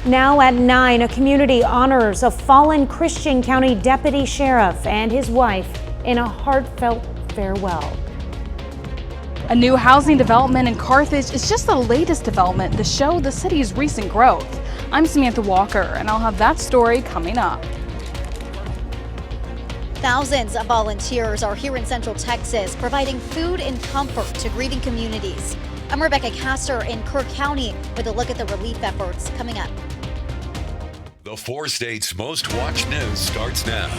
Now at 9, a community honors a fallen Christian County deputy sheriff and his wife in a heartfelt farewell. A new housing development in Carthage is just the latest development to show the city's recent growth. I'm Samantha Walker, and I'll have that story coming up. Thousands of volunteers are here in Central Texas providing food and comfort to grieving communities. I'm Rebecca Castor in Kerr County with a look at the relief efforts coming up. The 4 states' most watched news starts now.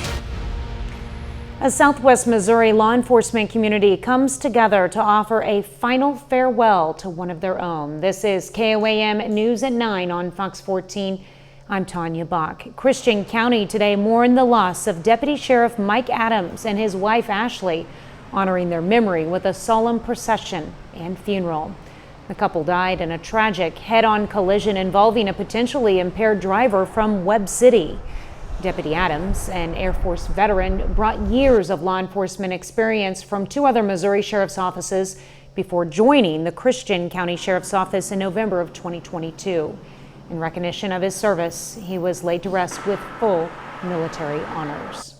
A Southwest Missouri law enforcement community comes together to offer a final farewell to one of their own. This is KOAM News at 9 on Fox 14. I'm Tanya Bach. Christian County today mourned the loss of Deputy Sheriff Mike Adams and his wife Ashley, honoring their memory with a solemn procession and funeral. The couple died in a tragic head-on collision involving a potentially impaired driver from Webb City. Deputy Adams, an Air Force veteran, brought years of law enforcement experience from 2 other Missouri sheriff's offices before joining the Christian County Sheriff's Office in November of 2022. In recognition of his service, he was laid to rest with full military honors.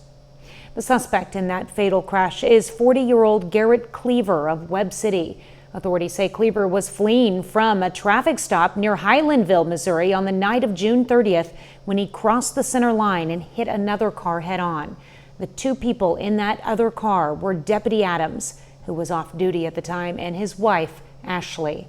The suspect in that fatal crash is 40-year-old Garrett Cleaver of Webb City. Authorities say Cleaver was fleeing from a traffic stop near Highlandville, Missouri on the night of June 30th when he crossed the center line and hit another car head-on. The 2 people in that other car were Deputy Adams, who was off duty at the time, and his wife, Ashley.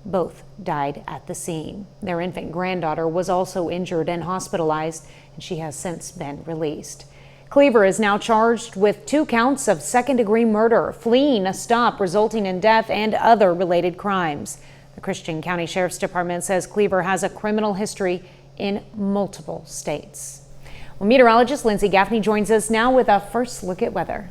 Both died at the scene. Their infant granddaughter was also injured and hospitalized, and she has since been released. Cleaver is now charged with 2 counts of second-degree murder, fleeing a stop resulting in death, and other related crimes. The Christian County Sheriff's Department says Cleaver has a criminal history in multiple states. Well, meteorologist Lindsay Gaffney joins us now with a first look at weather.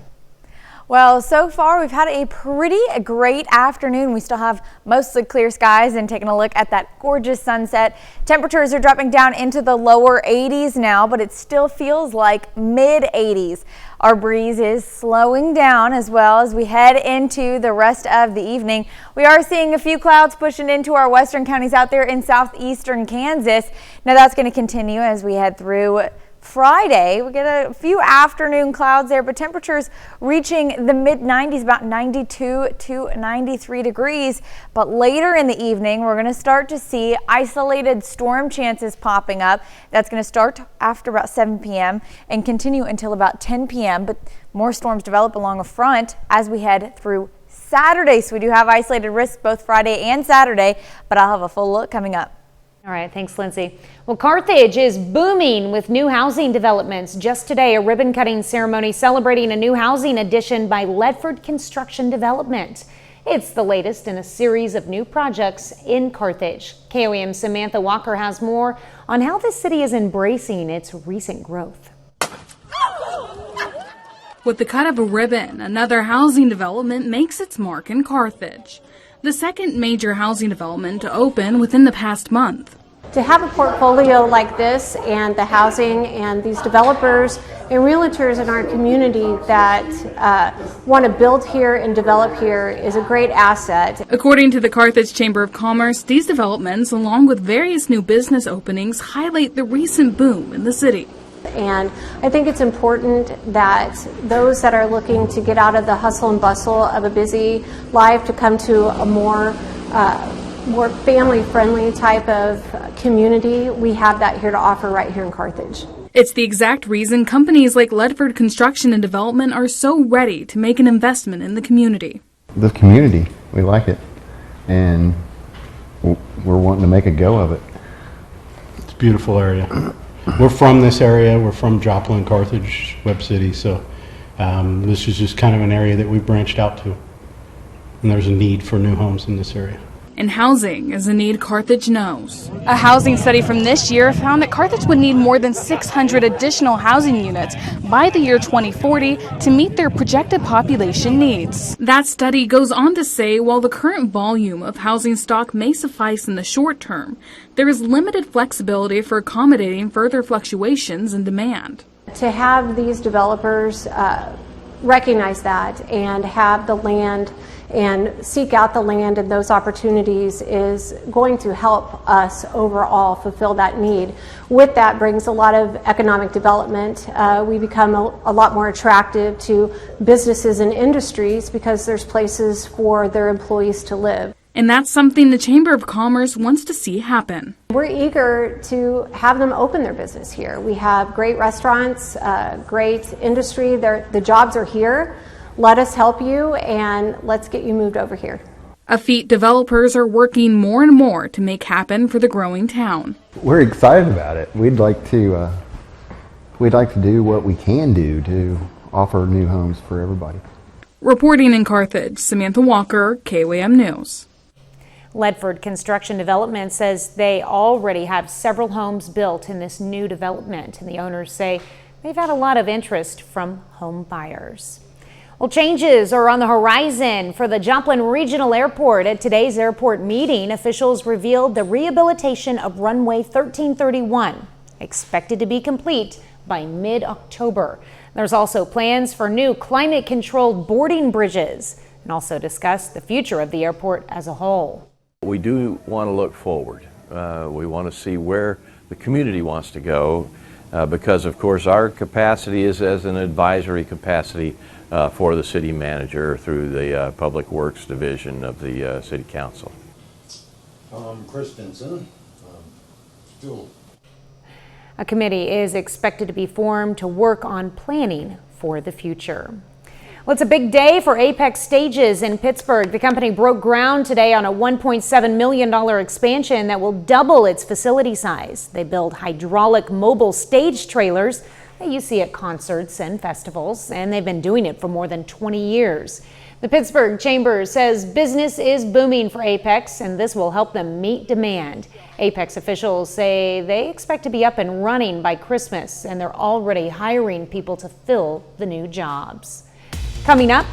Well, so far we've had a pretty great afternoon. We still have mostly clear skies, and taking a look at that gorgeous sunset. Temperatures are dropping down into the lower 80s now, but it still feels like mid 80s. Our breeze is slowing down as well as we head into the rest of the evening. We are seeing a few clouds pushing into our western counties out there in southeastern Kansas. Now that's going to continue as we head through Friday. We get a few afternoon clouds there, but temperatures reaching the mid 90s, about 92 to 93 degrees. But later in the evening, we're going to start to see isolated storm chances popping up. That's going to start after about 7 p.m. and continue until about 10 p.m. But more storms develop along a front as we head through Saturday. So we do have isolated risks both Friday and Saturday, but I'll have a full look coming up. All right, thanks, Lindsay. Well, Carthage is booming with new housing developments. Just today, a ribbon-cutting ceremony celebrating a new housing addition by Ledford Construction Development. It's the latest in a series of new projects in Carthage. KOAM's Samantha Walker has more on how the city is embracing its recent growth. With the cut of a ribbon, another housing development makes its mark in Carthage. The second major housing development to open within the past month. To have a portfolio like this and the housing and these developers and realtors in our community that want to build here and develop here is a great asset. According to the Carthage Chamber of Commerce, these developments, along with various new business openings, highlight the recent boom in the city. And I think it's important that those that are looking to get out of the hustle and bustle of a busy life to come to a more family-friendly type of community, we have that here to offer right here in Carthage. It's the exact reason companies like Ledford Construction and Development are so ready to make an investment in the community. The community, we like it, and we're wanting to make a go of it. It's a beautiful area. We're from this area. We're from Joplin, Carthage, Webb City, so this is just kind of an area that we've branched out to, and there's a need for new homes in this area. And housing is a need Carthage knows. A housing study from this year found that Carthage would need more than 600 additional housing units by the year 2040 to meet their projected population needs. That study goes on to say while the current volume of housing stock may suffice in the short term, there is limited flexibility for accommodating further fluctuations in demand. To have these developers recognize that and have the land and seek out the land and those opportunities is going to help us overall fulfill that need. With that brings a lot of economic development. We become a lot more attractive to businesses and industries because there's places for their employees to live. And that's something the Chamber of Commerce wants to see happen. We're eager to have them open their business here. We have great restaurants, great industry. The jobs are here. Let us help you and let's get you moved over here. A feat developers are working more and more to make happen for the growing town. We're excited about it. We'd like to do what we can do to offer new homes for everybody. Reporting in Carthage, Samantha Walker, KOAM News. Ledford Construction Development says they already have several homes built in this new development, and the owners say they've had a lot of interest from home buyers. Well, changes are on the horizon for the Joplin Regional Airport. At today's airport meeting, officials revealed the rehabilitation of runway 1331, expected to be complete by mid-October. There's also plans for new climate-controlled boarding bridges, and also discuss the future of the airport as a whole. We do want to look forward. We want to see where the community wants to go because, of course, our capacity is as an advisory capacity for the city manager through the Public Works Division of the City Council. Christensen, still. A committee is expected to be formed to work on planning for the future. Well, it's a big day for Apex Stages in Pittsburgh. The company broke ground today on a $1.7 million expansion that will double its facility size. They build hydraulic mobile stage trailers that you see at concerts and festivals, and they've been doing it for more than 20 years. The Pittsburgh Chamber says business is booming for Apex, and this will help them meet demand. Apex officials say they expect to be up and running by Christmas, and they're already hiring people to fill the new jobs. Coming up,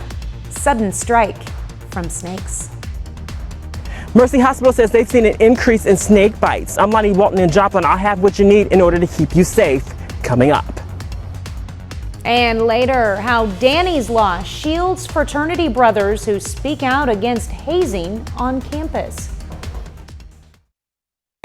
sudden strike from snakes. Mercy Hospital says they've seen an increase in snake bites. I'm Lonnie Walton in Joplin. I'll have what you need in order to keep you safe coming up. And later, how Danny's Law shields fraternity brothers who speak out against hazing on campus.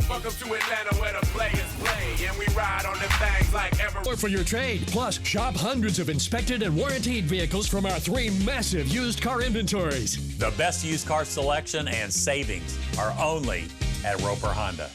Welcome to Atlanta where the players play and we ride on the things like ever. For your trade, plus shop hundreds of inspected and warranted vehicles from our 3 massive used car inventories. The best used car selection and savings are only at Roper Honda.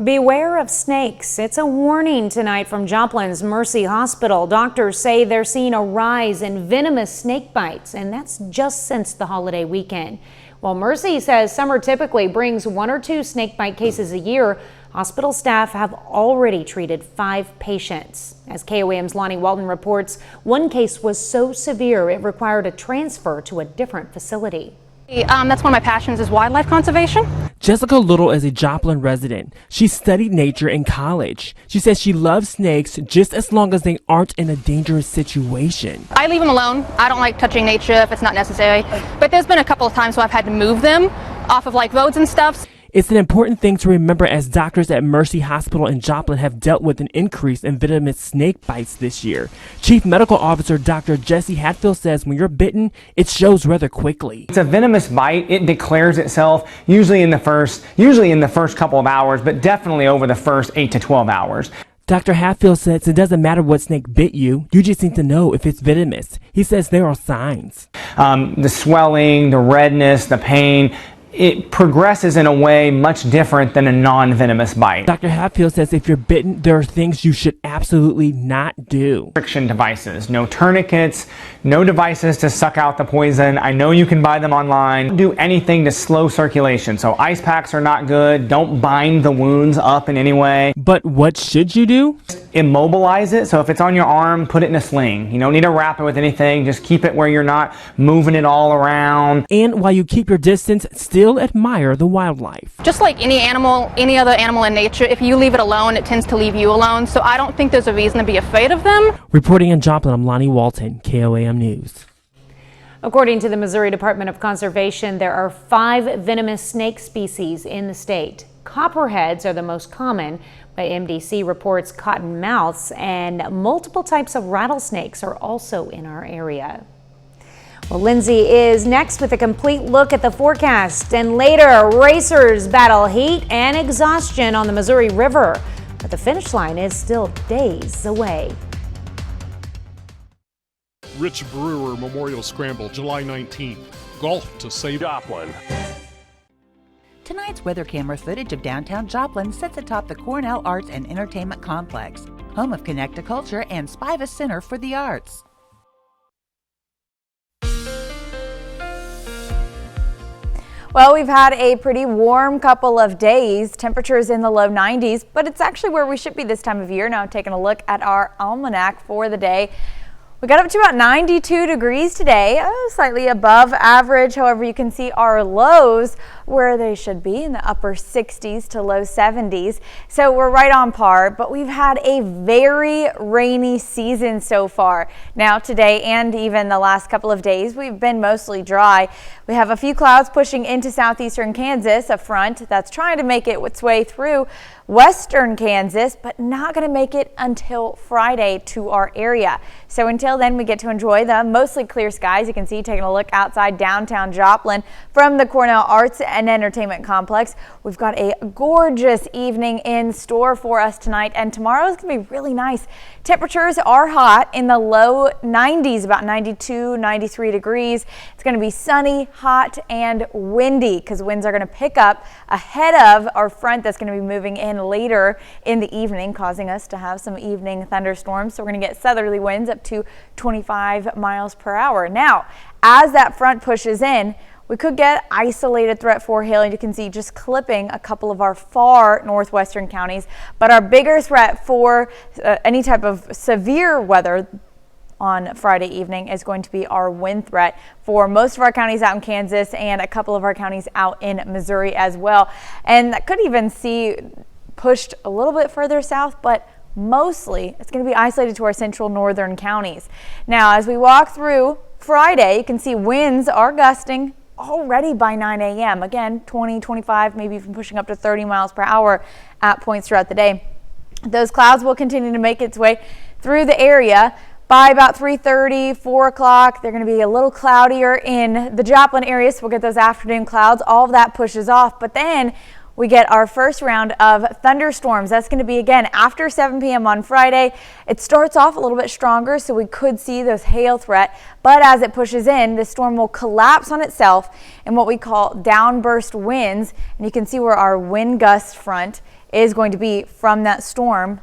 Beware of snakes. It's a warning tonight from Joplin's Mercy Hospital. Doctors say they're seeing a rise in venomous snake bites, and that's just since the holiday weekend. While Mercy says summer typically brings 1 or 2 snake bite cases a year, hospital staff have already treated 5 patients. As KOAM's Lonnie Walton reports, one case was so severe it required a transfer to a different facility. That's one of my passions is wildlife conservation. Jessica Little is a Joplin resident. She studied nature in college. She says she loves snakes just as long as they aren't in a dangerous situation. I leave them alone. I don't like touching nature if it's not necessary. But there's been a couple of times where I've had to move them off of like roads and stuff. It's an important thing to remember as doctors at Mercy Hospital in Joplin have dealt with an increase in venomous snake bites this year. Chief Medical Officer Dr. Jesse Hatfield says when you're bitten, it shows rather quickly. It's a venomous bite. It declares itself usually in the first couple of hours, but definitely over the first 8 to 12 hours. Dr. Hatfield says it doesn't matter what snake bit you, you just need to know if it's venomous. He says there are signs. The swelling, the redness, the pain, it progresses in a way much different than a non-venomous bite. Dr. Hatfield says if you're bitten, there are things you should absolutely not do. Friction devices, no tourniquets, no devices to suck out the poison. I know you can buy them online. Don't do anything to slow circulation. So ice packs are not good. Don't bind the wounds up in any way. But what should you do? Immobilize it. So if it's on your arm, put it in a sling. You don't need to wrap it with anything. Just keep it where you're not moving it all around. And while you keep your distance, still admire the wildlife. Just like any animal, any other animal in nature, if you leave it alone, it tends to leave you alone. So I don't think there's a reason to be afraid of them. Reporting in Joplin, I'm Lonnie Walton, KOAM News. According to the Missouri Department of Conservation, there are 5 venomous snake species in the state. Copperheads are the most common, but MDC reports cottonmouths and multiple types of rattlesnakes are also in our area. Well, Lindsay is next with a complete look at the forecast. And later, racers battle heat and exhaustion on the Missouri River. But the finish line is still days away. Rich Brewer Memorial Scramble, July 19th. Golf to save Joplin. Tonight's weather camera footage of downtown Joplin sits atop the Cornell Arts and Entertainment Complex, home of Connect-A-Culture and Spivus Center for the Arts. Well, we've had a pretty warm couple of days, temperatures in the low 90s, but it's actually where we should be this time of year. Now taking a look at our almanac for the day. We got up to about 92 degrees today, slightly above average. However, you can see our lows where they should be in the upper 60s to low 70s. So we're right on par, but we've had a very rainy season so far. Now today and even the last couple of days, we've been mostly dry. We have a few clouds pushing into southeastern Kansas, a front that's trying to make its way through western Kansas, but not going to make it until Friday to our area. So until then, we get to enjoy the mostly clear skies. You can see taking a look outside downtown Joplin from the Cornell Arts and Entertainment Complex. We've got a gorgeous evening in store for us tonight, and tomorrow is going to be really nice. Temperatures are hot in the low 90s, about 92, 93 degrees. It's going to be sunny, hot, and windy because winds are going to pick up ahead of our front that's going to be moving in later in the evening, causing us to have some evening thunderstorms. So we're going to get southerly winds up to 25 miles per hour. Now, as that front pushes in, we could get isolated threat for hail, and you can see just clipping a couple of our far northwestern counties. But our bigger threat for any type of severe weather on Friday evening is going to be our wind threat for most of our counties out in Kansas and a couple of our counties out in Missouri as well. And that could even see pushed a little bit further south, but mostly it's going to be isolated to our central northern counties. Now, as we walk through Friday, you can see winds are gusting already by 9 a.m. Again, 20, 25, maybe even pushing up to 30 miles per hour at points throughout the day. Those clouds will continue to make its way through the area. By about 3:30, 4 o'clock, they're going to be a little cloudier in the Joplin area, so we'll get those afternoon clouds. All of that pushes off, but then we get our first round of thunderstorms. That's going to be again after 7 p.m. on Friday. It starts off a little bit stronger, so we could see those hail threat. But as it pushes in, the storm will collapse on itself in what we call downburst winds. And you can see where our wind gust front is going to be from that storm.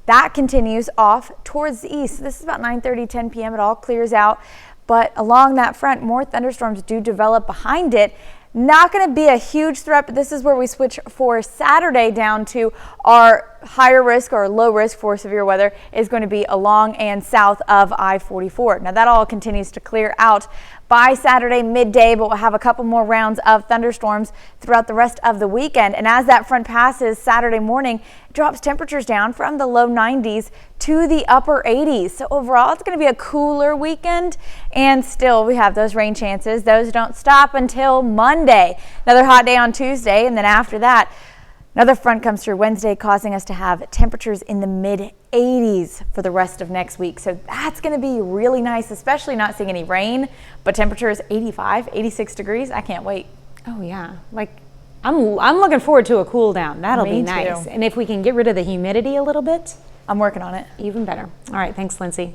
That continues off towards the east. This is about 9:30, 10 p.m. It all clears out. But along that front, more thunderstorms do develop behind it. Not going to be a huge threat, but this is where we switch for Saturday down to our higher risk or low risk for severe weather is going to be along and south of I-44. Now that all continues to clear out by Saturday midday, but we'll have a couple more rounds of thunderstorms throughout the rest of the weekend. And as that front passes Saturday morning, it drops temperatures down from the low 90s to the upper 80s. So overall, it's going to be a cooler weekend, and still we have those rain chances. Those don't stop until Monday. Another hot day on Tuesday, and then after that, another front comes through Wednesday, causing us to have temperatures in the mid 80s for the rest of next week. So that's going to be really nice, especially not seeing any rain, but temperatures 85, 86 degrees. I can't wait. Oh yeah. Like I'm looking forward to a cool down. That'll be nice. Too. And if we can get rid of the humidity a little bit, I'm working on it. Even better. All right. Thanks, Lindsay.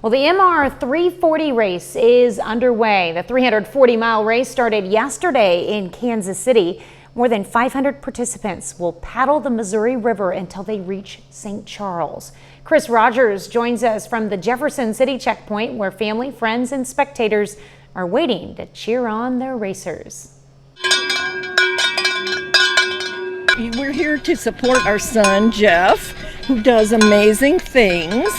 Well, the MR 340 race is underway. The 340-mile race started yesterday in Kansas City. More than 500 participants will paddle the Missouri River until they reach St. Charles. Chris Rogers joins us from the Jefferson City checkpoint, where family, friends, and spectators are waiting to cheer on their racers. We're here to support our son, Jeff, who does amazing things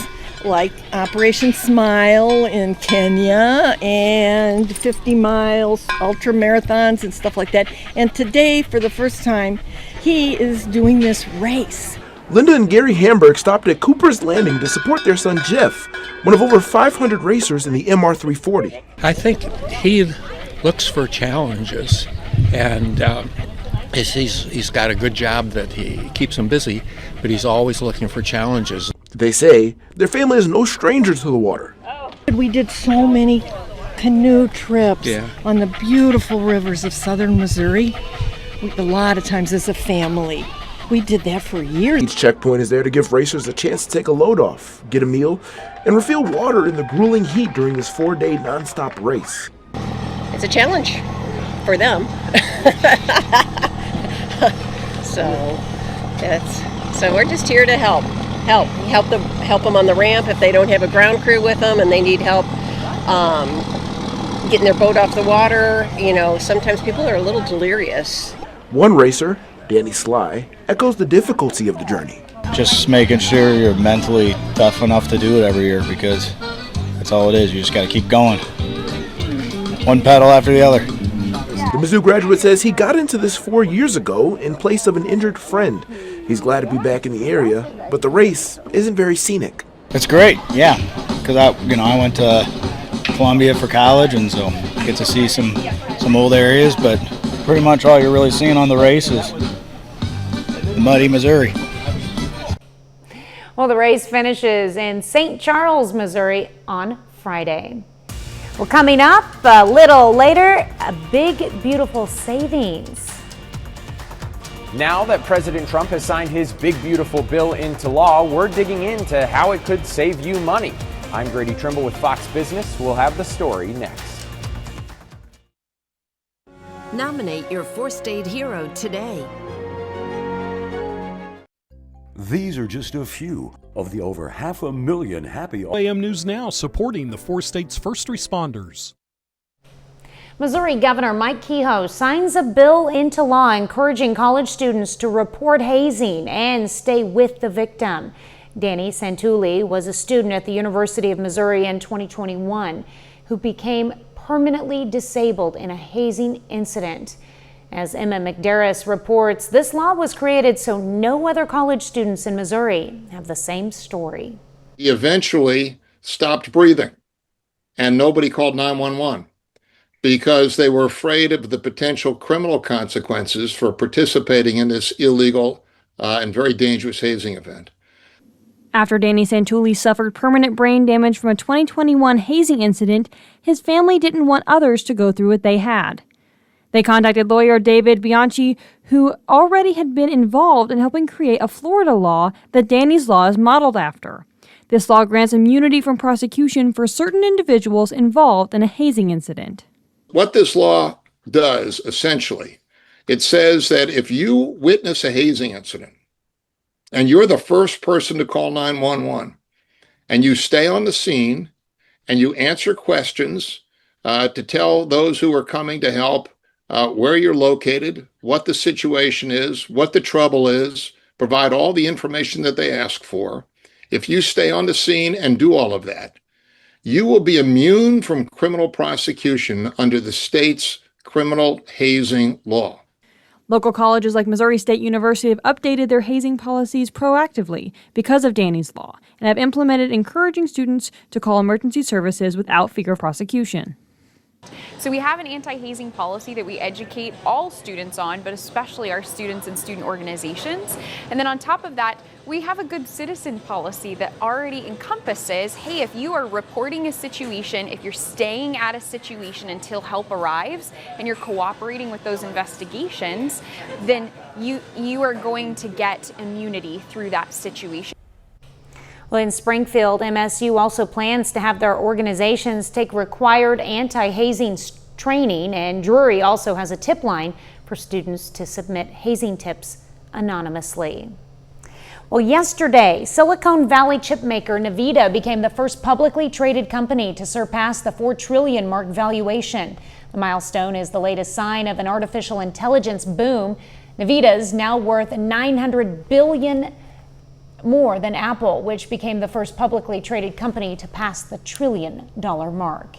like Operation Smile in Kenya and 50 miles, ultra marathons and stuff like that. And today, for the first time, he is doing this race. Linda and Gary Hamburg stopped at Cooper's Landing to support their son Jeff, one of over 500 racers in the MR 340. I think he looks for challenges, and he's got a good job that he keeps him busy, but he's always looking for challenges. They say their family is no stranger to the water. We did so many canoe trips on the beautiful rivers of southern Missouri. A lot of times as a family. We did that for years. Each checkpoint is there to give racers a chance to take a load off, get a meal, and refill water in the grueling heat during this 4-day nonstop race. It's a challenge for them. So we're just here to help them on the ramp if they don't have a ground crew with them and they need help getting their boat off the water. You know, sometimes people are a little delirious. One racer, Danny Sly, echoes the difficulty of the journey. Just making sure you're mentally tough enough to do it every year, because that's all it is. You just got to keep going. One pedal after the other. The Mizzou graduate says he got into this 4 years ago in place of an injured friend. He's glad to be back in the area, but the race isn't very scenic. It's great, yeah, because I went to Columbia for college, and so get to see some old areas, but pretty much all you're really seeing on the race is muddy Missouri. Well, the race finishes in St. Charles, Missouri on Friday. Well, coming up a little later, a big, beautiful savings. Now that President Trump has signed his big, beautiful bill into law, we're digging into how it could save you money. I'm Grady Trimble with Fox Business. We'll have the story next. Nominate your four-state hero today. These are just a few of the over 500,000 happy PM News Now, supporting the 4 states' first responders. Missouri Governor Mike Kehoe signs a bill into law encouraging college students to report hazing and stay with the victim. Danny Santulli was a student at the University of Missouri in 2021 who became permanently disabled in a hazing incident. As Emma McDarris reports, this law was created so no other college students in Missouri have the same story. He eventually stopped breathing, and nobody called 911 because they were afraid of the potential criminal consequences for participating in this illegal and very dangerous hazing event. After Danny Santulli suffered permanent brain damage from a 2021 hazing incident, his family didn't want others to go through what they had. They contacted lawyer David Bianchi, who already had been involved in helping create a Florida law that Danny's law is modeled after. This law grants immunity from prosecution for certain individuals involved in a hazing incident. What this law does, essentially, it says that if you witness a hazing incident and you're the first person to call 911 and you stay on the scene and you answer questions to tell those who are coming to help where you're located, what the situation is, what the trouble is, provide all the information that they ask for. If you stay on the scene and do all of that, you will be immune from criminal prosecution under the state's criminal hazing law. Local colleges like Missouri State University have updated their hazing policies proactively because of Danny's law and have implemented encouraging students to call emergency services without fear of prosecution. So we have an anti-hazing policy that we educate all students on, but especially our students and student organizations. And then on top of that, we have a good citizen policy that already encompasses, hey, if you are reporting a situation, if you're staying at a situation until help arrives and you're cooperating with those investigations, then you are going to get immunity through that situation. Well, in Springfield, MSU also plans to have their organizations take required anti-hazing training, and Drury also has a tip line for students to submit hazing tips anonymously. Well, yesterday, Silicon Valley chip maker Nvidia became the first publicly traded company to surpass the $4 trillion mark valuation. The milestone is the latest sign of an artificial intelligence boom. Nvidia is now worth $900 billion more than Apple, which became the first publicly traded company to pass the $1 trillion mark.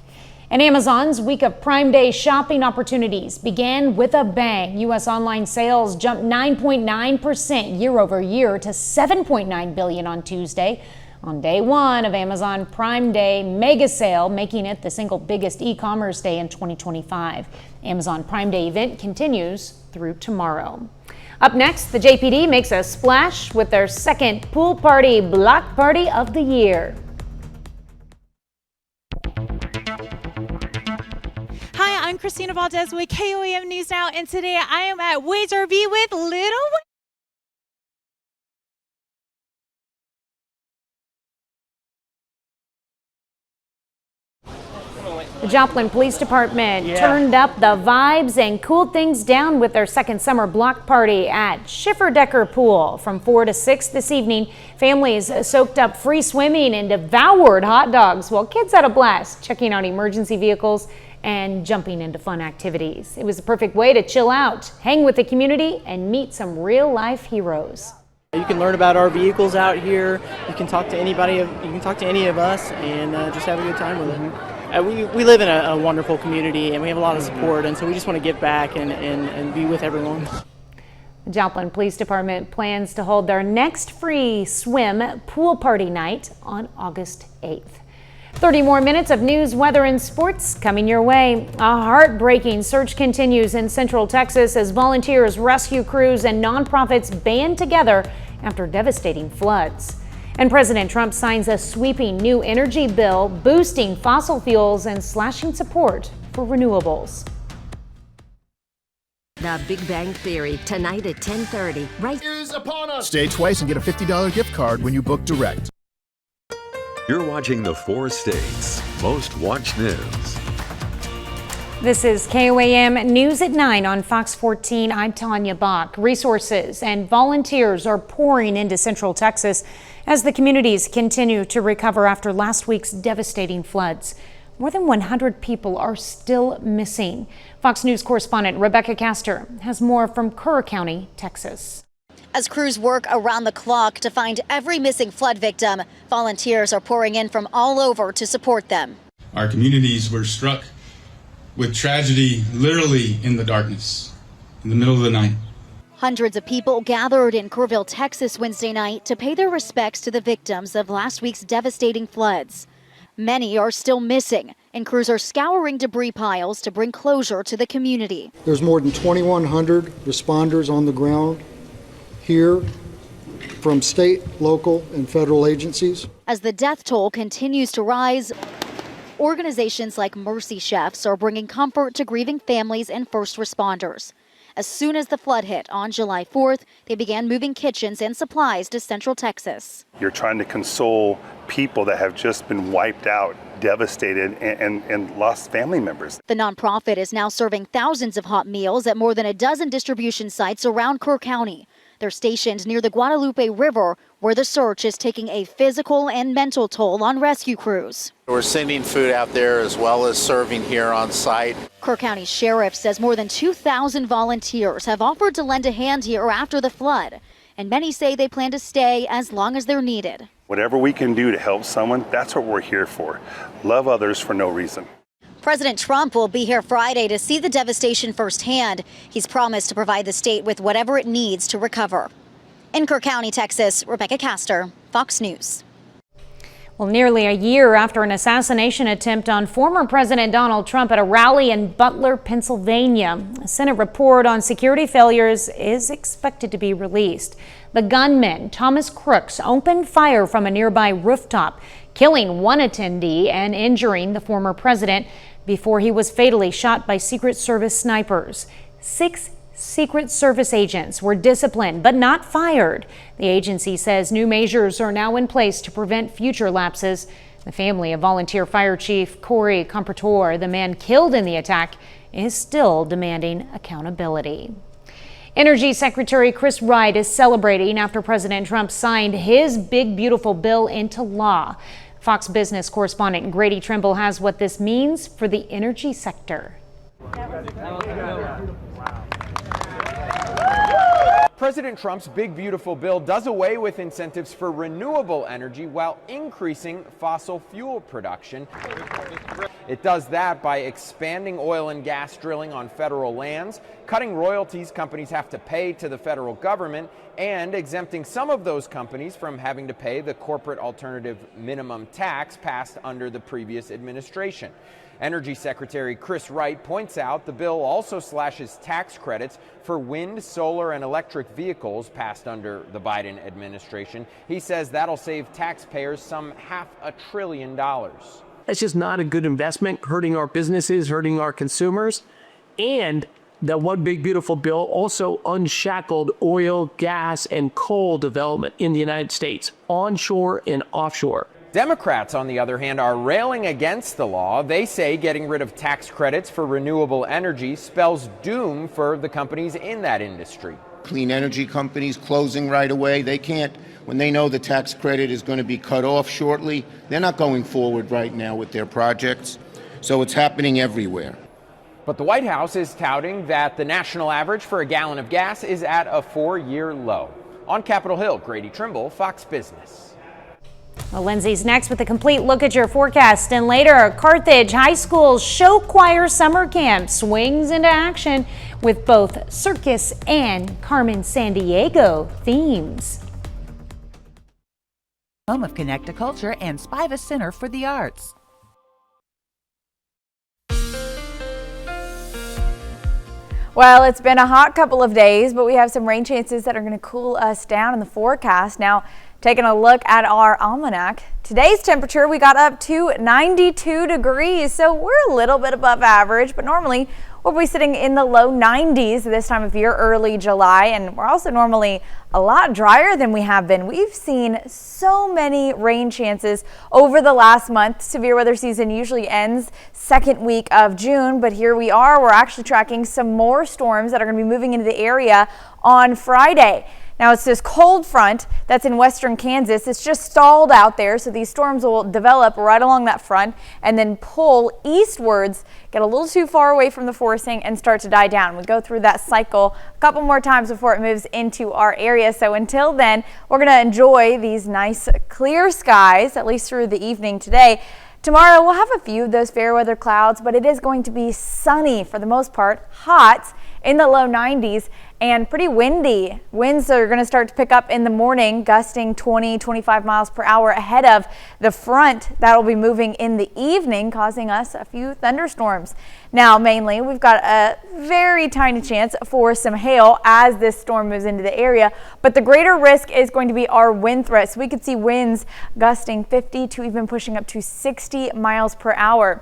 And Amazon's week of Prime Day shopping opportunities began with a bang. U.S. online sales jumped 9.9% year over year to $7.9 billion on Tuesday, on day one of Amazon Prime Day mega sale, making it the single biggest e-commerce day in 2025. Amazon Prime Day event continues through tomorrow. Up next, the JPD makes a splash with their second pool party block party of the year. Christina Valdez with KOAM News Now, and today I am at Wage RV with Little. The Joplin Police Department turned up the vibes and cooled things down with their second summer block party at Schifferdecker Pool. From 4 to 6 this evening, families soaked up free swimming and devoured hot dogs while kids had a blast checking out emergency vehicles and jumping into fun activities. It was the perfect way to chill out, hang with the community, and meet some real-life heroes. You can learn about our vehicles out here. You can talk to anybody. You can talk to any of us and just have a good time with it. We live in a wonderful community and we have a lot of support, and so we just want to give back and be with everyone. The Joplin Police Department plans to hold their next free swim pool party night on August 8th. 30 more minutes of news, weather, and sports coming your way. A heartbreaking search continues in Central Texas as volunteers, rescue crews, and nonprofits band together after devastating floods. And President Trump signs a sweeping new energy bill boosting fossil fuels and slashing support for renewables. The Big Bang Theory, tonight at 10:30. Right is upon us. Stay twice and get a $50 gift card when you book direct. You're watching the 4 states' most watched news. This is KOAM News at 9 on Fox 14. I'm Tanya Bach. Resources and volunteers are pouring into Central Texas as the communities continue to recover after last week's devastating floods. More than 100 people are still missing. Fox News correspondent Rebecca Castor has more from Kerr County, Texas. As crews work around the clock to find every missing flood victim, volunteers are pouring in from all over to support them. Our communities were struck with tragedy literally in the darkness, in the middle of the night. Hundreds of people gathered in Kerrville, Texas Wednesday night to pay their respects to the victims of last week's devastating floods. Many are still missing, and crews are scouring debris piles to bring closure to the community. There's more than 2,100 responders on the ground here from state, local, and federal agencies. As the death toll continues to rise, organizations like Mercy Chefs are bringing comfort to grieving families and first responders. As soon as the flood hit on July 4th, they began moving kitchens and supplies to Central Texas. You're trying to console people that have just been wiped out, devastated, and lost family members. The nonprofit is now serving thousands of hot meals at more than a dozen distribution sites around Kerr County. They're stationed near the Guadalupe River, where the search is taking a physical and mental toll on rescue crews. We're sending food out there as well as serving here on site. Kerr County Sheriff says more than 2,000 volunteers have offered to lend a hand here after the flood, and many say they plan to stay as long as they're needed. Whatever we can do to help someone, that's what we're here for. Love others for no reason. President Trump will be here Friday to see the devastation firsthand. He's promised to provide the state with whatever it needs to recover. In Kerr County, Texas, Rebecca Castor, Fox News. Well, nearly a year after an assassination attempt on former President Donald Trump at a rally in Butler, Pennsylvania, a Senate report on security failures is expected to be released. The gunman, Thomas Crooks, opened fire from a nearby rooftop, killing one attendee and injuring the former president before he was fatally shot by Secret Service snipers. 6 Secret Service agents were disciplined but not fired. The agency says new measures are now in place to prevent future lapses. The family of volunteer fire chief Corey Compertor, the man killed in the attack, is still demanding accountability. Energy Secretary Chris Wright is celebrating after President Trump signed his big beautiful bill into law. Fox Business correspondent Grady Trimble has what this means for the energy sector. President Trump's big beautiful bill does away with incentives for renewable energy while increasing fossil fuel production. It does that by expanding oil and gas drilling on federal lands, cutting royalties companies have to pay to the federal government, and exempting some of those companies from having to pay the corporate alternative minimum tax passed under the previous administration. Energy Secretary Chris Wright points out the bill also slashes tax credits for wind, solar, and electric vehicles passed under the Biden administration. He says that'll save taxpayers some $500 billion. That's just not a good investment, hurting our businesses, hurting our consumers. And that one big beautiful bill also unshackled oil, gas, and coal development in the United States, onshore and offshore. Democrats, on the other hand, are railing against the law. They say getting rid of tax credits for renewable energy spells doom for the companies in that industry. Clean energy companies closing right away. They can't, when they know the tax credit is going to be cut off shortly, they're not going forward right now with their projects. So it's happening everywhere. But the White House is touting that the national average for a gallon of gas is at a 4-year low. On Capitol Hill, Grady Trimble, Fox Business. Well, Lindsay's next with a complete look at your forecast. And later, Carthage High School's show choir summer camp swings into action with both circus and Carmen Sandiego themes. Home of Connect a Culture and Spiva Center for the Arts. Well, it's been a hot couple of days, but we have some rain chances that are going to cool us down in the forecast. Now, taking a look at our almanac, today's temperature, we got up to 92 degrees, so we're a little bit above average, but normally we'll be sitting in the low 90s this time of year, early July, and we're also normally a lot drier than we have been. We've seen so many rain chances over the last month. Severe weather season usually ends second week of June, but here we are. We're actually tracking some more storms that are going to be moving into the area on Friday. Now, it's this cold front that's in western Kansas. It's just stalled out there, so these storms will develop right along that front and then pull eastwards, get a little too far away from the forcing, and start to die down. We go through that cycle a couple more times before it moves into our area. So until then, we're going to enjoy these nice clear skies, at least through the evening today. Tomorrow, we'll have a few of those fair weather clouds, but it is going to be sunny for the most part, hot in the low 90s, and pretty windy. Winds are going to start to pick up in the morning, gusting 20-25 miles per hour ahead of the front that will be moving in the evening, causing us a few thunderstorms. Now, mainly, we've got a very tiny chance for some hail as this storm moves into the area, but the greater risk is going to be our wind threat. So we could see winds gusting 50 to even pushing up to 60 miles per hour.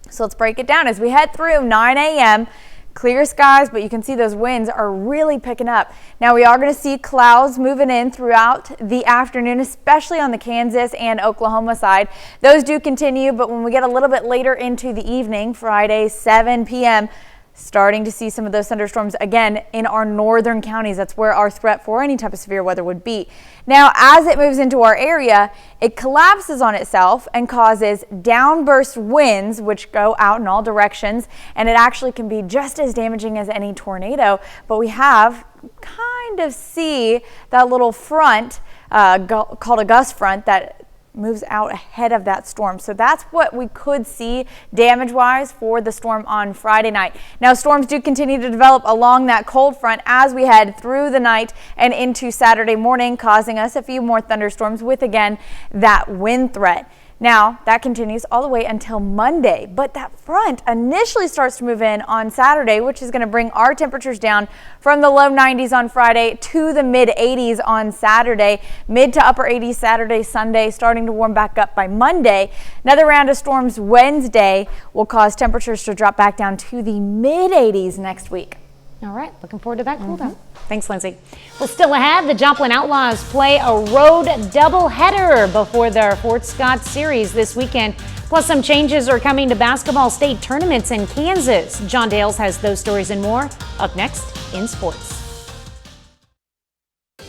So let's break it down as we head through 9 a.m. Clear skies, but you can see those winds are really picking up. Now, we are going to see clouds moving in throughout the afternoon, especially on the Kansas and Oklahoma side. Those do continue, but when we get a little bit later into the evening, Friday, 7 p.m., starting to see some of those thunderstorms again in our northern counties. That's where our threat for any type of severe weather would be. Now, as it moves into our area, it collapses on itself and causes downburst winds, which go out in all directions, and it actually can be just as damaging as any tornado. But we have kind of see that little front called a gust front that moves out ahead of that storm. So that's what we could see damage-wise for the storm on Friday night. Now, storms do continue to develop along that cold front as we head through the night and into Saturday morning, causing us a few more thunderstorms with, again, that wind threat. Now, that continues all the way until Monday, but that front initially starts to move in on Saturday, which is going to bring our temperatures down from the low 90s on Friday to the mid 80s on Saturday, mid to upper 80s Saturday, Sunday, starting to warm back up by Monday. Another round of storms Wednesday will cause temperatures to drop back down to the mid 80s next week. All right, looking forward to that cool down. Thanks, Lindsay. Well, still ahead, the Joplin Outlaws play a road doubleheader before their Fort Scott series this weekend. Plus, some changes are coming to basketball state tournaments in Kansas. John Dales has those stories and more up next in sports.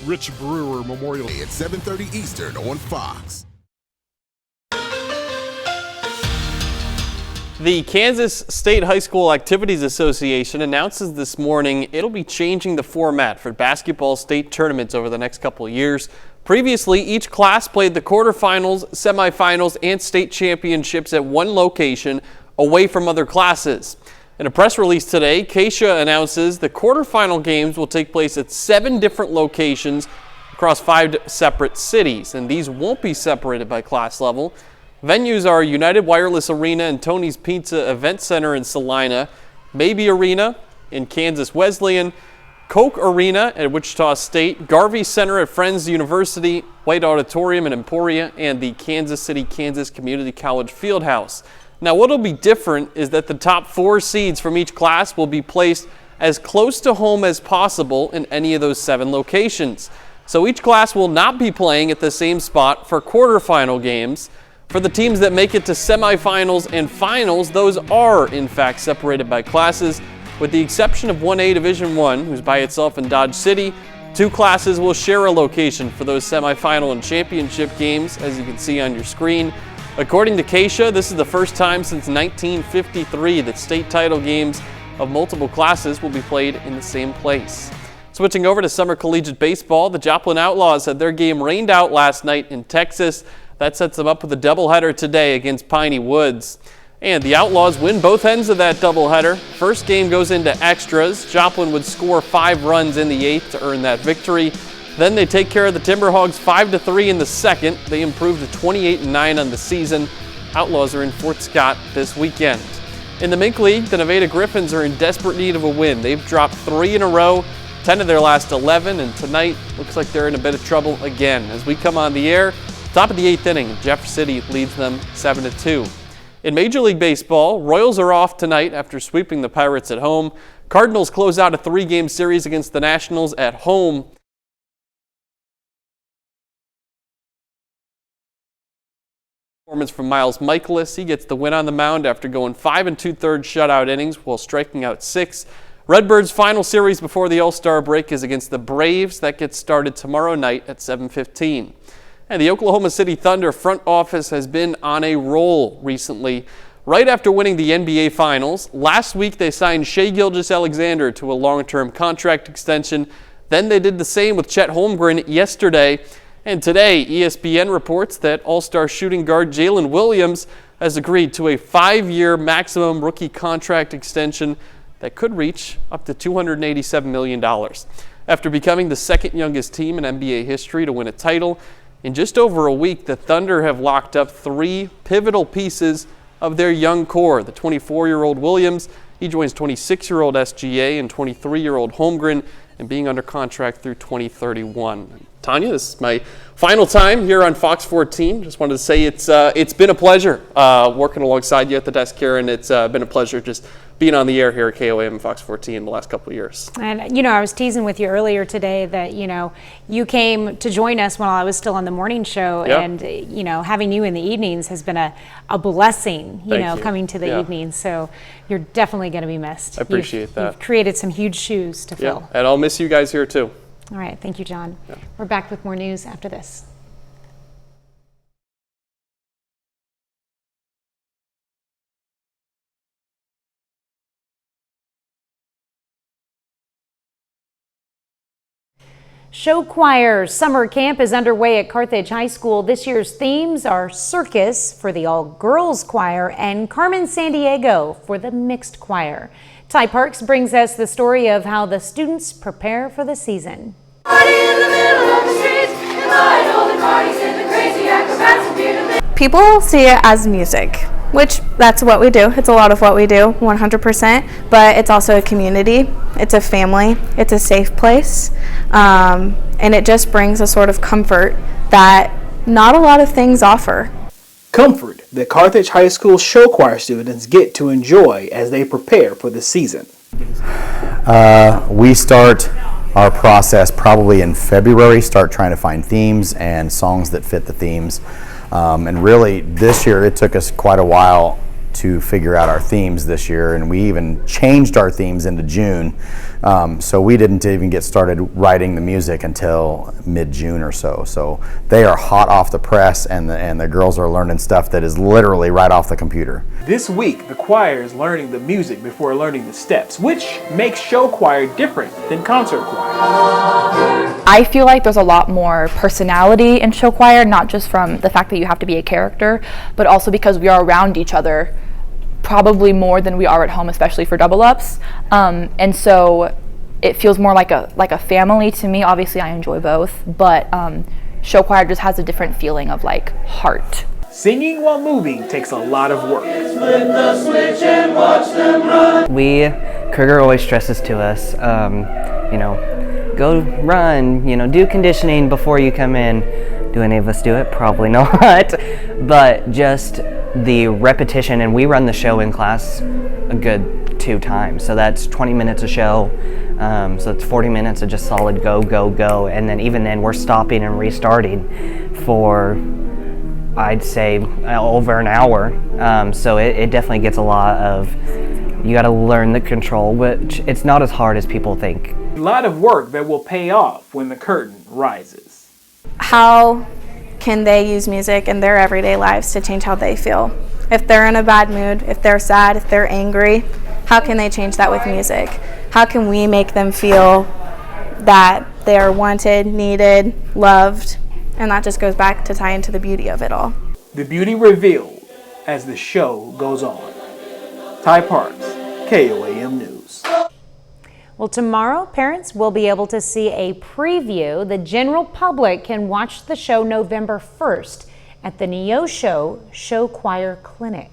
Rich Brewer Memorial Day at 7:30 Eastern on Fox. The Kansas State High School Activities Association announces this morning it'll be changing the format for basketball state tournaments over the next couple of years. Previously, each class played the quarterfinals, semifinals, and state championships at one location away from other classes. In a press release today, Keisha announces the quarterfinal games will take place at 7 different locations across 5 separate cities, and these won't be separated by class level. Venues are United Wireless Arena and Tony's Pizza Event Center in Salina, Maybe Arena in Kansas Wesleyan, Koch Arena at Wichita State, Garvey Center at Friends University, White Auditorium in Emporia, and the Kansas City, Kansas Community College Fieldhouse. Now, what'll be different is that the top 4 seeds from each class will be placed as close to home as possible in any of those 7 locations. So each class will not be playing at the same spot for quarterfinal games. For the teams that make it to semifinals and finals, those are in fact separated by classes, with the exception of 1A Division I, who's by itself in Dodge City. 2 classes will share a location for those semifinal and championship games, as you can see on your screen. According to Keisha, this is the first time since 1953 that state title games of multiple classes will be played in the same place. Switching over to summer collegiate baseball, the Joplin Outlaws had their game rained out last night in Texas. That sets them up with a doubleheader today against Piney Woods. And the Outlaws win both ends of that doubleheader. First game goes into extras. Joplin would score 5 runs in the 8th to earn that victory. Then they take care of the Timberhogs 5-3 in the second. They improve to 28-9 on the season. Outlaws are in Fort Scott this weekend. In the Mink League, the Nevada Griffins are in desperate need of a win. They've dropped 3 in a row, 10 of their last 11, and tonight looks like they're in a bit of trouble again. As we come on the air, top of the 8th inning, Jeff City leads them 7-2. In Major League Baseball, Royals are off tonight after sweeping the Pirates at home. Cardinals close out a 3-game series against the Nationals at home. Performance from Miles Michaelis. He gets the win on the mound after going 5 2/3 shutout innings while striking out 6. Redbirds' final series before the All-Star break is against the Braves. That gets started tomorrow night at 7:15. And the Oklahoma City Thunder front office has been on a roll recently. Right after winning the NBA Finals, last week they signed Shai Gilgeous-Alexander to a long-term contract extension. Then they did the same with Chet Holmgren yesterday. And today, ESPN reports that All-Star shooting guard Jalen Williams has agreed to a 5-year maximum rookie contract extension that could reach up to $287 million. After becoming the second youngest team in NBA history to win a title, in just over a week, the Thunder have locked up 3 pivotal pieces of their young core. The 24-year-old Williams, he joins 26-year-old SGA and 23-year-old Holmgren, and being under contract through 2031. Tanya, this is my final time here on Fox 14. Just wanted to say it's been a pleasure working alongside you at the desk here, and it's been a pleasure just being on the air here at KOAM and Fox 14 the last couple of years. And, I was teasing with you earlier today that, you came to join us while I was still on the morning show. Yep. And, having you in the evenings has been a blessing, coming to the evenings. So you're definitely going to be missed. I appreciate that. You've created some huge shoes to fill. And I'll miss you guys here too. All right. Thank you, John. Yeah. We're back with more news after this. Show choir summer camp is underway at Carthage High School. This year's themes are circus for the all-girls choir and Carmen Sandiego for the mixed choir. Ty Parks brings us the story of how the students prepare for the season. People see it as music, which that's what we do. It's a lot of what we do, 100%, but it's also a community, it's a family, it's a safe place, and it just brings a sort of comfort that not a lot of things offer. Comfort that Carthage High School show choir students get to enjoy as they prepare for the season. We start our process probably in February, start trying to find themes and songs that fit the themes. And really this year it took us quite a while to figure out our themes this year, and we even changed our themes into June. So we didn't even get started writing the music until mid-June or so. So they are hot off the press, and the girls are learning stuff that is literally right off the computer. This week, the choir is learning the music before learning the steps, which makes show choir different than concert choir. I feel like there's a lot more personality in show choir, not just from the fact that you have to be a character, but also because we are around each other probably more than we are at home, especially for double ups. And so it feels more like a family to me. Obviously I enjoy both, but show choir just has a different feeling of like heart. Singing while moving takes a lot of work. We Kruger always stresses to us, you know, go run, you know, do conditioning before you come in. Do any of us do it? Probably not. But just the repetition, and we run the show in class a good 2 times. So that's 20 minutes a show. So it's 40 minutes of just solid go, go, go. And then even then we're stopping and restarting for, I'd say, over an hour. So it definitely gets a lot of, you got to learn the control, which it's not as hard as people think. A lot of work that will pay off when the curtain rises. How can they use music in their everyday lives to change how they feel? If they're in a bad mood, if they're sad, if they're angry, how can they change that with music? How can we make them feel that they are wanted, needed, loved? And that just goes back to tie into the beauty of it all. The beauty revealed as the show goes on. Ty Parks, KOAM News. Well, tomorrow, parents will be able to see a preview. The general public can watch the show November 1st at the Neosho Show Choir Clinic.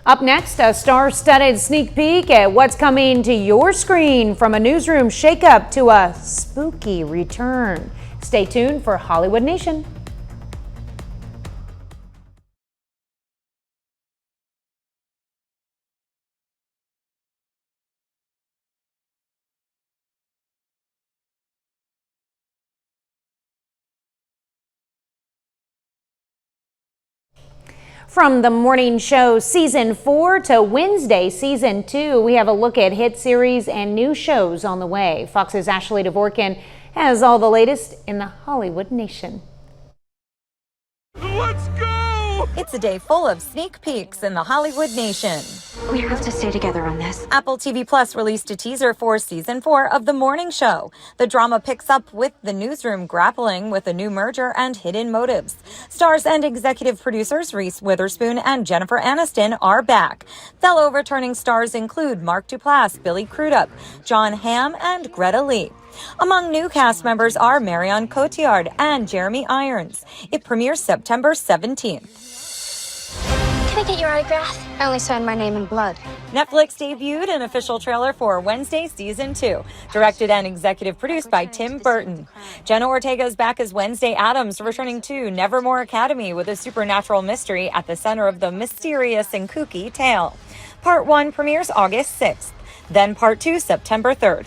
Up next, a star-studded sneak peek at what's coming to your screen, from a newsroom shakeup to a spooky return. Stay tuned for Hollywood Nation. From the morning show season 4 to Wednesday season 2, we have a look at hit series and new shows on the way. Fox's Ashley Dvorkin has all the latest in the Hollywood Nation. Let's go! It's a day full of sneak peeks in the Hollywood Nation. We have to stay together on this. Apple TV Plus released a teaser for season 4 of The Morning Show. The drama picks up with the newsroom grappling with a new merger and hidden motives. Stars and executive producers Reese Witherspoon and Jennifer Aniston are back. Fellow returning stars include Mark Duplass, Billy Crudup, John Hamm, and Greta Lee. Among new cast members are Marion Cotillard and Jeremy Irons. It premieres September 17th. Can I get your autograph? I only signed my name in blood. Netflix debuted an official trailer for Wednesday Season 2, directed and executive produced by Tim Burton. Jenna Ortega is back as Wednesday Addams, returning to Nevermore Academy with a supernatural mystery at the center of the mysterious and kooky tale. Part 1 premieres August 6th, then Part 2 September 3rd.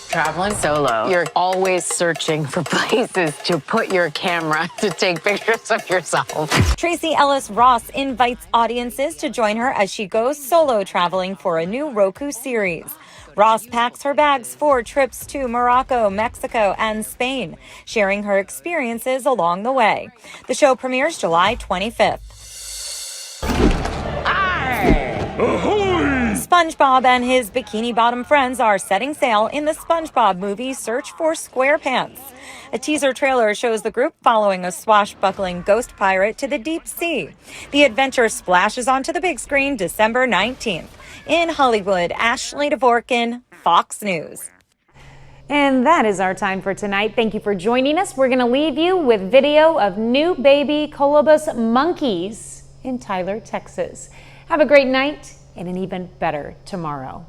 Traveling solo, you're always searching for places to put your camera to take pictures of yourself. Tracee Ellis Ross invites audiences to join her as she goes solo traveling for a new Roku series. Ross packs her bags for trips to Morocco, Mexico, and Spain, sharing her experiences along the way. The show premieres July 25th. SpongeBob and his Bikini Bottom friends are setting sail in the SpongeBob movie Search for SquarePants. A teaser trailer shows the group following a swashbuckling ghost pirate to the deep sea. The adventure splashes onto the big screen December 19th. In Hollywood, Ashley Dvorkin, Fox News. And that is our time for tonight. Thank you for joining us. We're going to leave you with video of new baby colobus monkeys in Tyler, Texas. Have a great night and an even better tomorrow.